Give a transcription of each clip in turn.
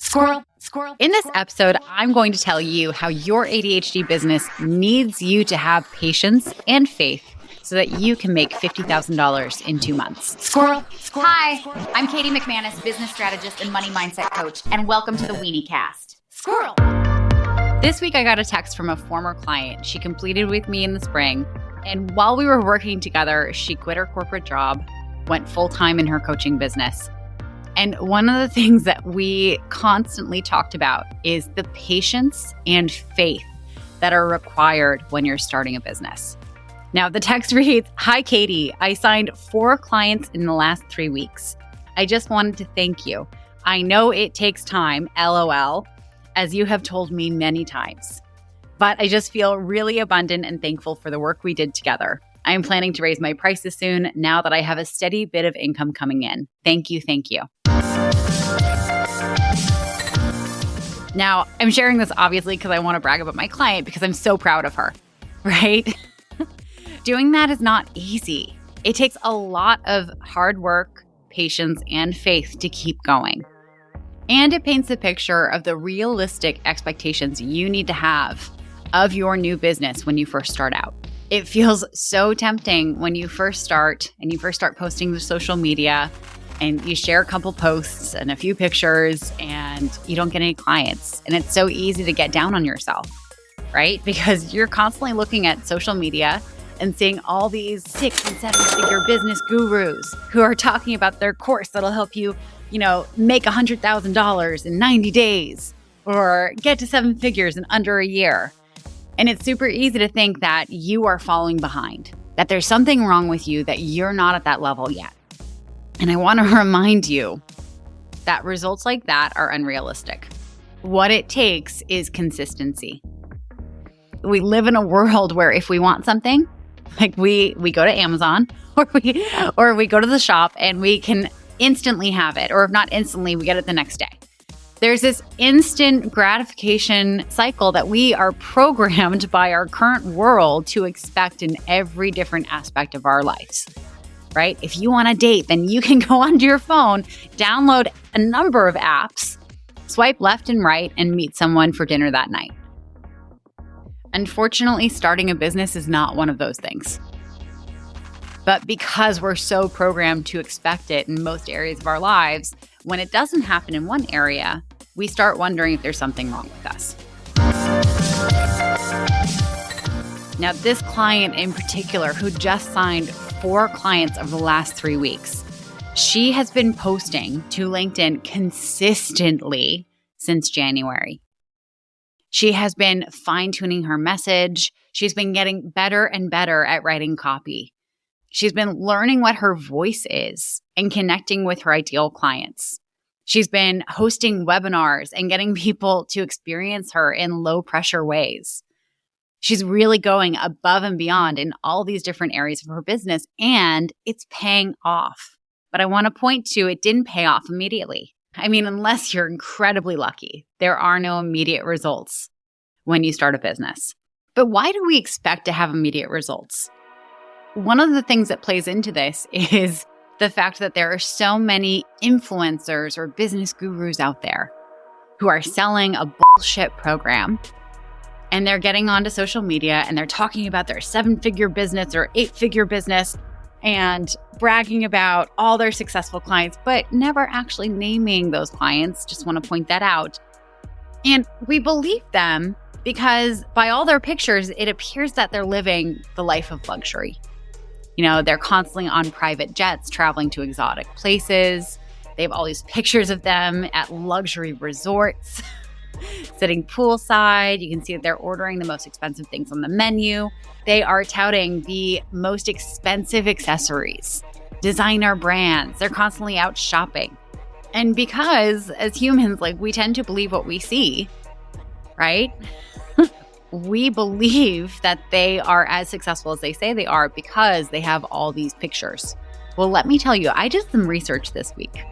Squirrel, squirrel. In this episode, I'm going to tell you how your ADHD business needs you to have patience and faith so that you can make $50,000 in 2 months. Squirrel, squirrel. Hi, I'm Katie McManus, business strategist and money mindset coach, and welcome to the Weeniecast. Squirrel. This week, I got a text from a former client. She completed with me in the spring, and while we were working together, she quit her corporate job, went full-time in her coaching business. And one of the things that we constantly talked about is the patience and faith that are required when you're starting a business. Now, the text reads, "Hi, Katie. I signed 4 clients in the last 3 weeks. I just wanted to thank you. I know it takes time, LOL, as you have told me many times. But I just feel really abundant and thankful for the work we did together. I am planning to raise my prices soon now that I have a steady bit of income coming in. Thank you, thank you." Now, I'm sharing this obviously because I want to brag about my client because I'm so proud of her, right? Doing that is not easy. It takes a lot of hard work, patience, and faith to keep going. And it paints a picture of the realistic expectations you need to have of your new business when you first start out. It feels so tempting when you first start and you first start posting to social media and you share a couple posts and a few pictures and you don't get any clients. And it's so easy to get down on yourself, right? Because you're constantly looking at social media and seeing all these 6- and 7-figure business gurus who are talking about their course that'll help you, make $100,000 in 90 days or get to 7 figures in under a year. And it's super easy to think that you are falling behind, that there's something wrong with you, that you're not at that level yet. And I want to remind you that results like that are unrealistic. What it takes is consistency. We live in a world where if we want something, like we go to Amazon or we go to the shop and we can instantly have it, or if not instantly, we get it the next day. There's this instant gratification cycle that we are programmed by our current world to expect in every different aspect of our lives, right? If you want a date, then you can go onto your phone, download a number of apps, swipe left and right, and meet someone for dinner that night. Unfortunately, starting a business is not one of those things. But because we're so programmed to expect it in most areas of our lives, when it doesn't happen in one area, we start wondering if there's something wrong with us. Now, this client in particular, who just signed 4 clients over the last 3 weeks, she has been posting to LinkedIn consistently since January. She has been fine-tuning her message. She's been getting better and better at writing copy. She's been learning what her voice is and connecting with her ideal clients. She's been hosting webinars and getting people to experience her in low-pressure ways. She's really going above and beyond in all these different areas of her business, and it's paying off. But I want to point to it didn't pay off immediately. I mean, unless you're incredibly lucky, there are no immediate results when you start a business. But why do we expect to have immediate results? One of the things that plays into this is the fact that there are so many influencers or business gurus out there who are selling a bullshit program, and they're getting onto social media and they're talking about their 7-figure business or 8-figure business and bragging about all their successful clients, but never actually naming those clients. Just want to point that out. And we believe them because by all their pictures, it appears that they're living the life of luxury. They're constantly on private jets, traveling to exotic places. They have all these pictures of them at luxury resorts, sitting poolside. You can see that they're ordering the most expensive things on the menu. They are touting the most expensive accessories, designer brands. They're constantly out shopping. And because as humans, we tend to believe what we see, right? We believe that they are as successful as they say they are because they have all these pictures. Well, let me tell you, I did some research this week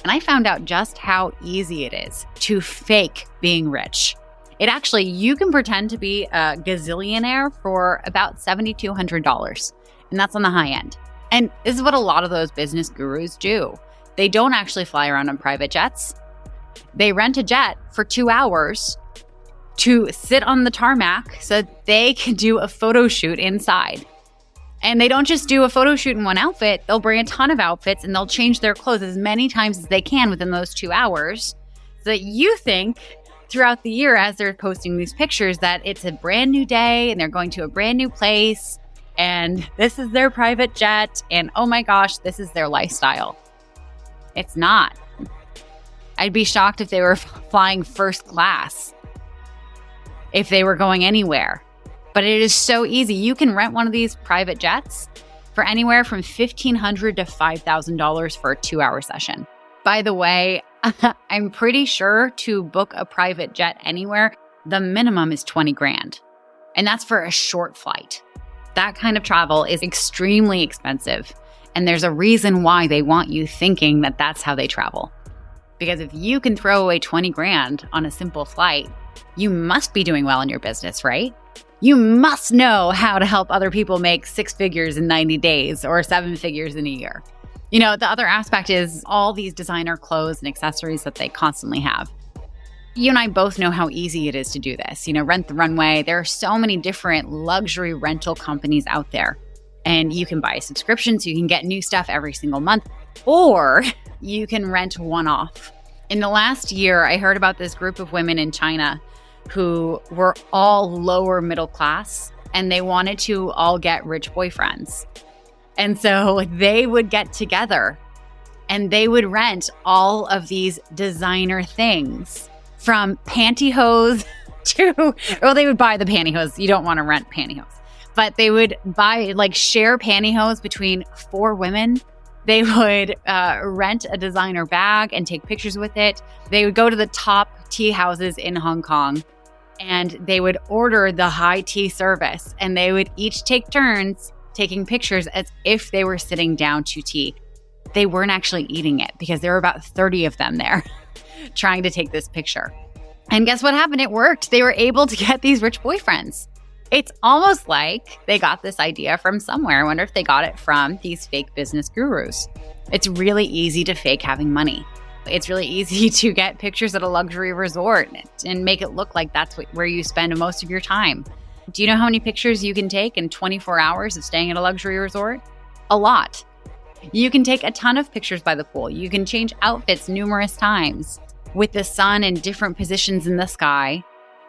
and I found out just how easy it is to fake being rich. You can pretend to be a gazillionaire for about $7,200, and that's on the high end. And this is what a lot of those business gurus do. They don't actually fly around on private jets. They rent a jet for 2 hours to sit on the tarmac so that they can do a photo shoot inside. And they don't just do a photo shoot in one outfit. They'll bring a ton of outfits and they'll change their clothes as many times as they can within those 2 hours so that you think throughout the year as they're posting these pictures that it's a brand new day and they're going to a brand new place and this is their private jet and oh my gosh, this is their lifestyle. It's not. I'd be shocked if they were flying first class, if they were going anywhere. But it is so easy. You can rent one of these private jets for anywhere from $1,500 to $5,000 for a 2-hour session. By the way, I'm pretty sure to book a private jet anywhere, the minimum is $20,000. And that's for a short flight. That kind of travel is extremely expensive. And there's a reason why they want you thinking that that's how they travel. Because if you can throw away $20,000 on a simple flight, you must be doing well in your business, right? You must know how to help other people make 6 figures in 90 days or 7 figures in a year. You know, the other aspect is all these designer clothes and accessories that they constantly have. You and I both know how easy it is to do this. You know, Rent the Runway. There are so many different luxury rental companies out there. And you can buy a subscription so you can get new stuff every single month. Or you can rent one-off. In the last year, I heard about this group of women in China who were all lower middle class and they wanted to all get rich boyfriends. And so they would get together and they would rent all of these designer things from pantyhose to, well, they would buy the pantyhose. You don't want to rent pantyhose, but they would buy, like, share pantyhose between 4 women. They would rent a designer bag and take pictures with it. They would go to the top tea houses in Hong Kong and they would order the high tea service and they would each take turns taking pictures as if they were sitting down to tea. They weren't actually eating it because there were about 30 of them there trying to take this picture. And guess what happened? It worked. They were able to get these rich boyfriends. It's almost like they got this idea from somewhere. I wonder if they got it from these fake business gurus. It's really easy to fake having money. It's really easy to get pictures at a luxury resort and make it look like that's where you spend most of your time. Do you know how many pictures you can take in 24 hours of staying at a luxury resort? A lot. You can take a ton of pictures by the pool. You can change outfits numerous times with the sun in different positions in the sky.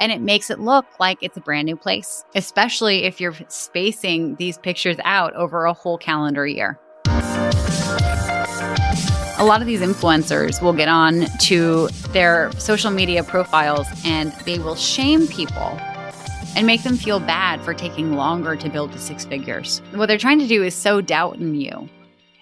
And it makes it look like it's a brand new place, especially if you're spacing these pictures out over a whole calendar year. A lot of these influencers will get on to their social media profiles and they will shame people and make them feel bad for taking longer to build to 6 figures. What they're trying to do is sow doubt in you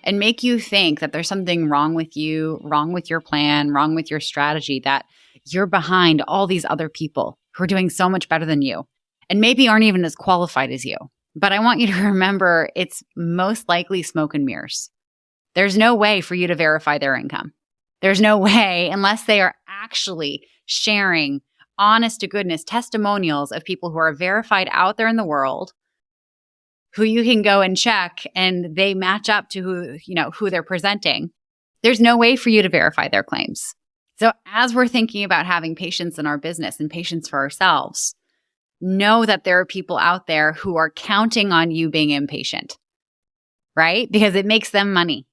and make you think that there's something wrong with you, wrong with your plan, wrong with your strategy, that you're behind all these other people who are doing so much better than you and maybe aren't even as qualified as you. But I want you to remember it's most likely smoke and mirrors. There's no way for you to verify their income. There's no way unless they are actually sharing honest to goodness testimonials of people who are verified out there in the world, who you can go and check and they match up to who they're presenting. There's no way for you to verify their claims. So as we're thinking about having patience in our business and patience for ourselves, know that there are people out there who are counting on you being impatient, right? Because it makes them money.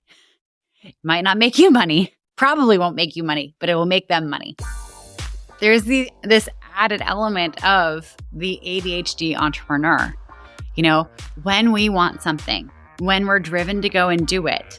It might not make you money, probably won't make you money, but it will make them money. There's this added element of the ADHD entrepreneur. You know, when we want something, when we're driven to go and do it,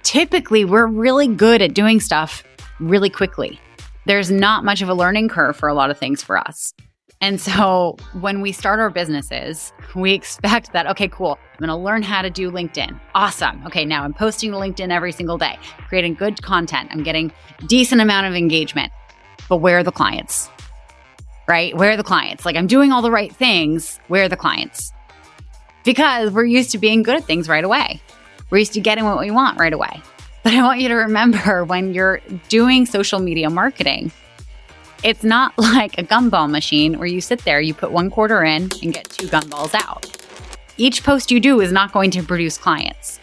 typically we're really good at doing stuff really quickly. There's not much of a learning curve for a lot of things for us. And so when we start our businesses, we expect that, okay, cool, I'm going to learn how to do LinkedIn. Awesome. Okay, now I'm posting to LinkedIn every single day, creating good content. I'm getting decent amount of engagement. But where are the clients? Right? Where are the clients? Like, I'm doing all the right things. Where are the clients? Because we're used to being good at things right away. We're used to getting what we want right away. But I want you to remember when you're doing social media marketing, it's not like a gumball machine where you sit there, you put 1 quarter in and get 2 gumballs out. Each post you do is not going to produce clients.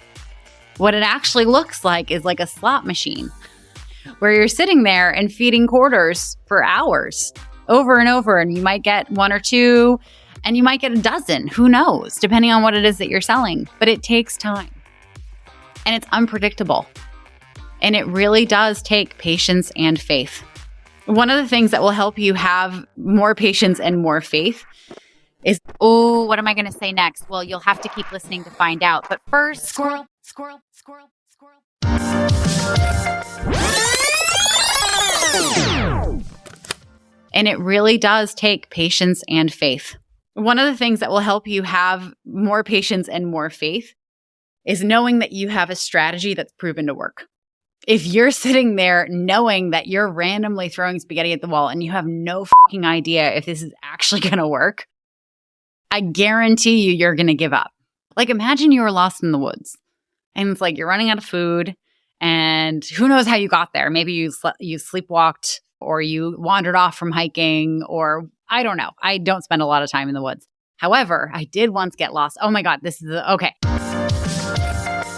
What it actually looks like is like a slot machine where you're sitting there and feeding quarters for hours over and over. And you might get one or two, and you might get a dozen. Who knows, depending on what it is that you're selling. But it takes time. And it's unpredictable. And it really does take patience and faith. One of the things that will help you have more patience and more faith is, oh, what am I going to say next? Well, you'll have to keep listening to find out. But first, squirrel. And it really does take patience and faith. One of the things that will help you have more patience and more faith is knowing that you have a strategy that's proven to work. If you're sitting there knowing that you're randomly throwing spaghetti at the wall and you have no fucking idea if this is actually going to work, I guarantee you're going to give up. Like, imagine you were lost in the woods and it's like you're running out of food and who knows how you got there. Maybe you sleepwalked or you wandered off from hiking, or I don't know. I don't spend a lot of time in the woods. However, I did once get lost. Oh my God, okay.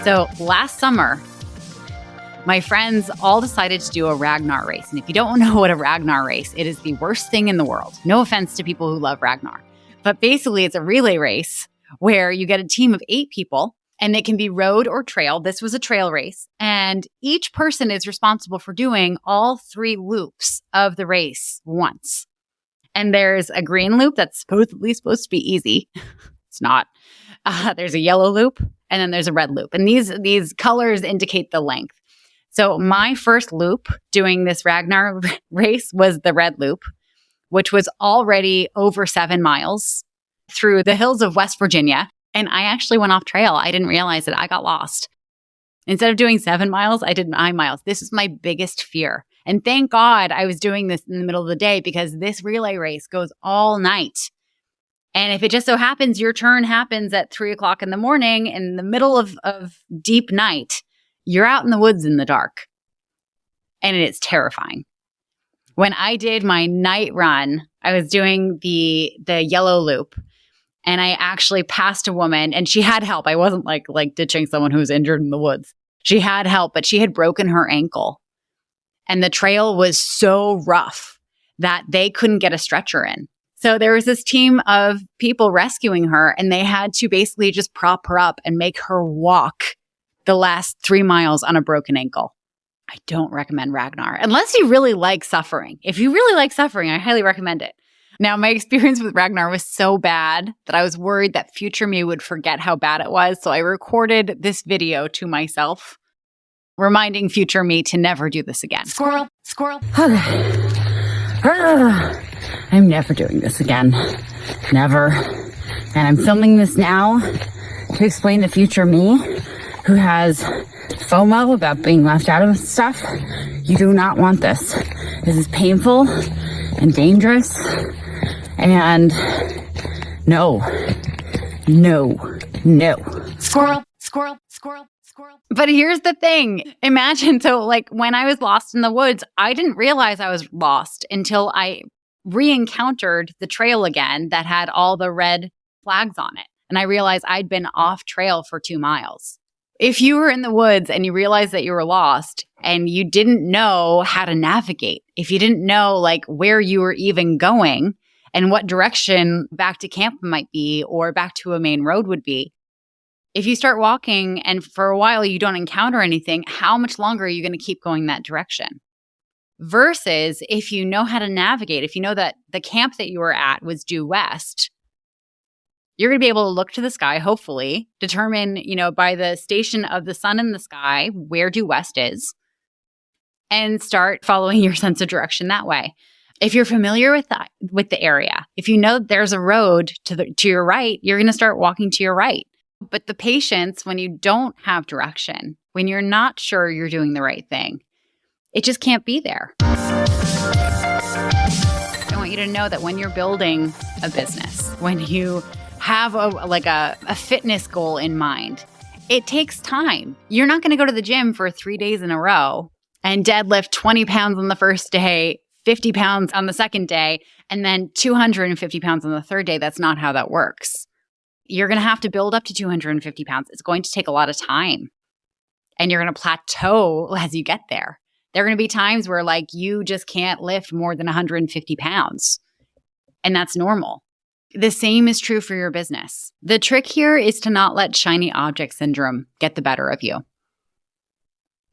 So last summer, my friends all decided to do a Ragnar race. And if you don't know what a Ragnar race, it is the worst thing in the world. No offense to people who love Ragnar. But basically, it's a relay race where you get a team of 8 people, and it can be road or trail. This was a trail race. And each person is responsible for doing all 3 loops of the race once. And there's a green loop that's supposedly supposed to be easy. It's not. There's a yellow loop, and then there's a red loop. And these colors indicate the length. So my first loop doing this Ragnar race was the red loop, which was already over 7 miles through the hills of West Virginia. And I actually went off trail. I didn't realize it. I got lost. Instead of doing 7 miles, I did 9 miles. This is my biggest fear. And thank God I was doing this in the middle of the day, because this relay race goes all night. And if it just so happens your turn happens at 3 o'clock in the morning in the middle of deep night, you're out in the woods in the dark. And it's terrifying. When I did my night run, I was doing the yellow loop, and I actually passed a woman, and she had help. I wasn't like ditching someone who was injured in the woods. She had help, but she had broken her ankle. And the trail was so rough that they couldn't get a stretcher in. So there was this team of people rescuing her, and they had to basically just prop her up and make her walk the last 3 miles on a broken ankle. I don't recommend Ragnar unless you really like suffering. If you really like suffering, I highly recommend it. Now, my experience with Ragnar was so bad that I was worried that future me would forget how bad it was. So I recorded this video to myself, reminding future me to never do this again. Squirrel. Okay. I'm never doing this again. Never. And I'm filming this now to explain to future me who has FOMO about being left out of stuff. You do not want this. This is painful and dangerous. And no. Squirrel. But here's the thing. Imagine, so like when I was lost in the woods, I didn't realize I was lost until I re-encountered the trail again that had all the red flags on it. And I realized I'd been off trail for 2 miles. If you were in the woods and you realized that you were lost and you didn't know how to navigate, if you didn't know like where you were even going and what direction back to camp might be or back to a main road would be, if you start walking and for a while you don't encounter anything, how much longer are you going to keep going that direction? Versus if you know how to navigate, if you know that the camp that you were at was due west, you're going to be able to look to the sky, hopefully, determine, by the station of the sun in the sky, where due west is, and start following your sense of direction that way. If you're familiar with the area, if you know there's a road to your right, you're going to start walking to your right. But the patience when you don't have direction, when you're not sure you're doing the right thing, it just can't be there. I want you to know that when you're building a business, when you have a fitness goal in mind, it takes time. You're not going to go to the gym for 3 days in a row and deadlift 20 pounds on the first day, 50 pounds on the second day, and then 250 pounds on the third day. That's not how that works. You're going to have to build up to 250 pounds. It's going to take a lot of time. And you're going to plateau as you get there. There are going to be times where like you just can't lift more than 150 pounds. And that's normal. The same is true for your business. The trick here is to not let shiny object syndrome get the better of you,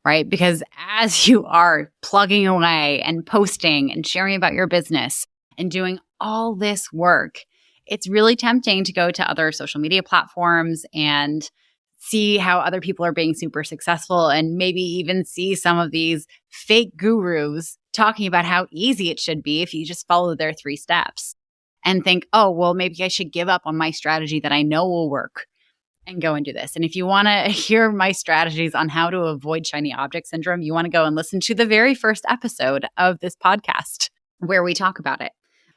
right? Because as you are plugging away and posting and sharing about your business and doing all this work, it's really tempting to go to other social media platforms and see how other people are being super successful and maybe even see some of these fake gurus talking about how easy it should be if you just follow their 3 steps and think, oh, well, maybe I should give up on my strategy that I know will work and go and do this. And if you want to hear my strategies on how to avoid shiny object syndrome, you want to go and listen to the very first episode of this podcast where we talk about it.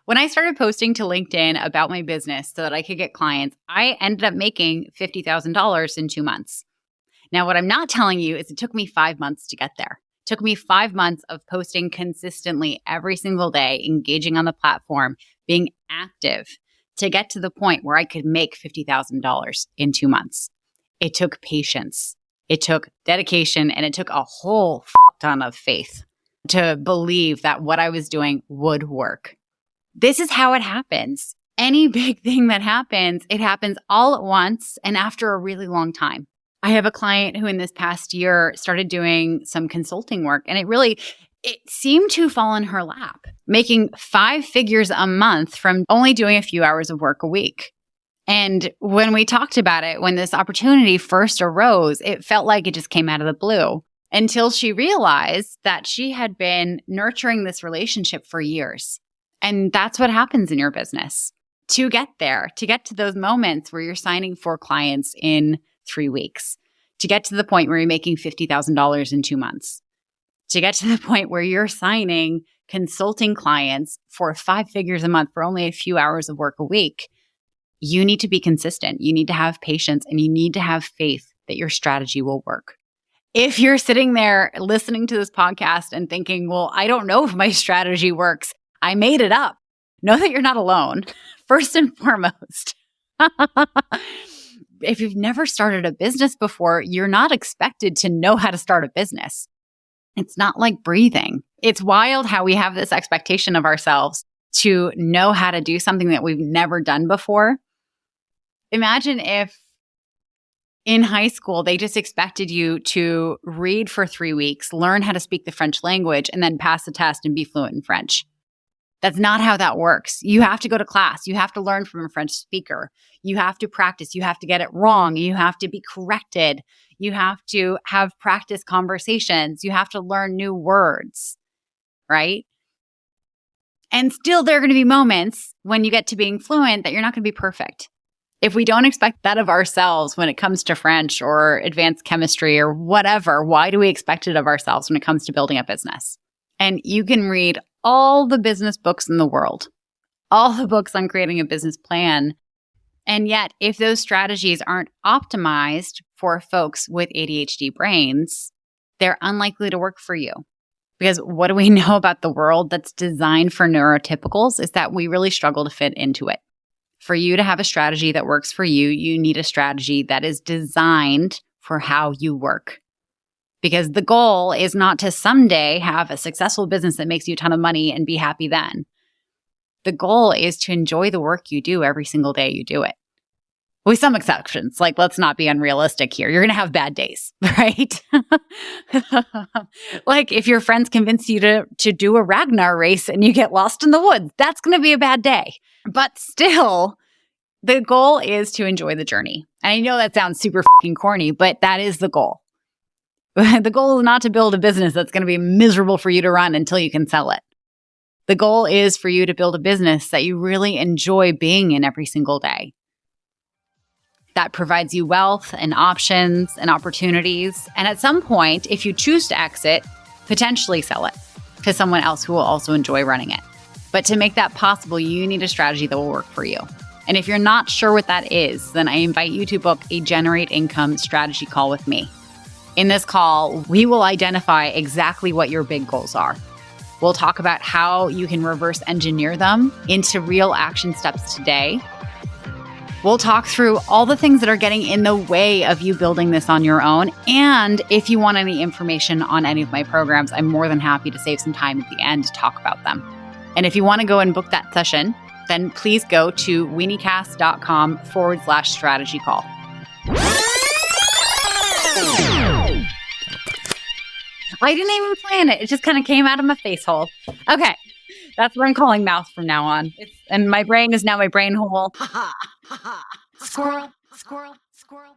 When I started posting to LinkedIn about my business so that I could get clients, I ended up making $50,000 in 2 months. Now, what I'm not telling you is it took me 5 months to get there. It took me 5 months of posting consistently every single day, engaging on the platform, being active to get to the point where I could make $50,000 in 2 months. It took patience, it took dedication, and it took a whole ton of faith to believe that what I was doing would work. This is how it happens. Any big thing that happens, it happens all at once and after a really long time. I have a client who in this past year started doing some consulting work, and it seemed to fall in her lap, making 5 figures a month from only doing a few hours of work a week. And when we talked about it, when this opportunity first arose, it felt like it just came out of the blue until she realized that she had been nurturing this relationship for years. And that's what happens in your business. To get there, to get to those moments where you're signing 4 clients in 3 weeks, to get to the point where you're making $50,000 in 2 months, to get to the point where you're signing consulting clients for 5 figures a month for only a few hours of work a week, you need to be consistent. You need to have patience and you need to have faith that your strategy will work. If you're sitting there listening to this podcast and thinking, well, I don't know if my strategy works, I made it up. Know that you're not alone. First and foremost, if you've never started a business before, you're not expected to know how to start a business. It's not like breathing. It's wild how we have this expectation of ourselves to know how to do something that we've never done before. Imagine if in high school, they just expected you to read for 3 weeks, learn how to speak the French language, and then pass the test and be fluent in French. That's not how that works. You have to go to class. You have to learn from a French speaker. You have to practice. You have to get it wrong. You have to be corrected. You have to have practice conversations. You have to learn new words, right? And still, there are going to be moments when you get to being fluent that you're not going to be perfect. If we don't expect that of ourselves when it comes to French or advanced chemistry or whatever, why do we expect it of ourselves when it comes to building a business? And you can read all the business books in the world, all the books on creating a business plan. And yet, if those strategies aren't optimized for folks with ADHD brains, they're unlikely to work for you. Because what do we know about the world that's designed for neurotypicals is that we really struggle to fit into it. For you to have a strategy that works for you, you need a strategy that is designed for how you work. Because the goal is not to someday have a successful business that makes you a ton of money and be happy then. The goal is to enjoy the work you do every single day you do it. With some exceptions, like let's not be unrealistic here. You're going to have bad days, right? Like if your friends convince you to do a Ragnar race and you get lost in the woods, that's going to be a bad day. But still, the goal is to enjoy the journey. And I know that sounds super fucking corny, but that is the goal. The goal is not to build a business that's going to be miserable for you to run until you can sell it. The goal is for you to build a business that you really enjoy being in every single day. That provides you wealth and options and opportunities. And at some point, if you choose to exit, potentially sell it to someone else who will also enjoy running it. But to make that possible, you need a strategy that will work for you. And if you're not sure what that is, then I invite you to book a Generate Income strategy call with me. In this call, we will identify exactly what your big goals are. We'll talk about how you can reverse engineer them into real action steps today. We'll talk through all the things that are getting in the way of you building this on your own. And if you want any information on any of my programs, I'm more than happy to save some time at the end to talk about them. And if you want to go and book that session, then please go to weeniecast.com/strategy call. I didn't even plan it. It just kind of came out of my face hole. Okay. That's what I'm calling mouth from now on. And my brain is now my brain hole. Squirrel, squirrel, squirrel.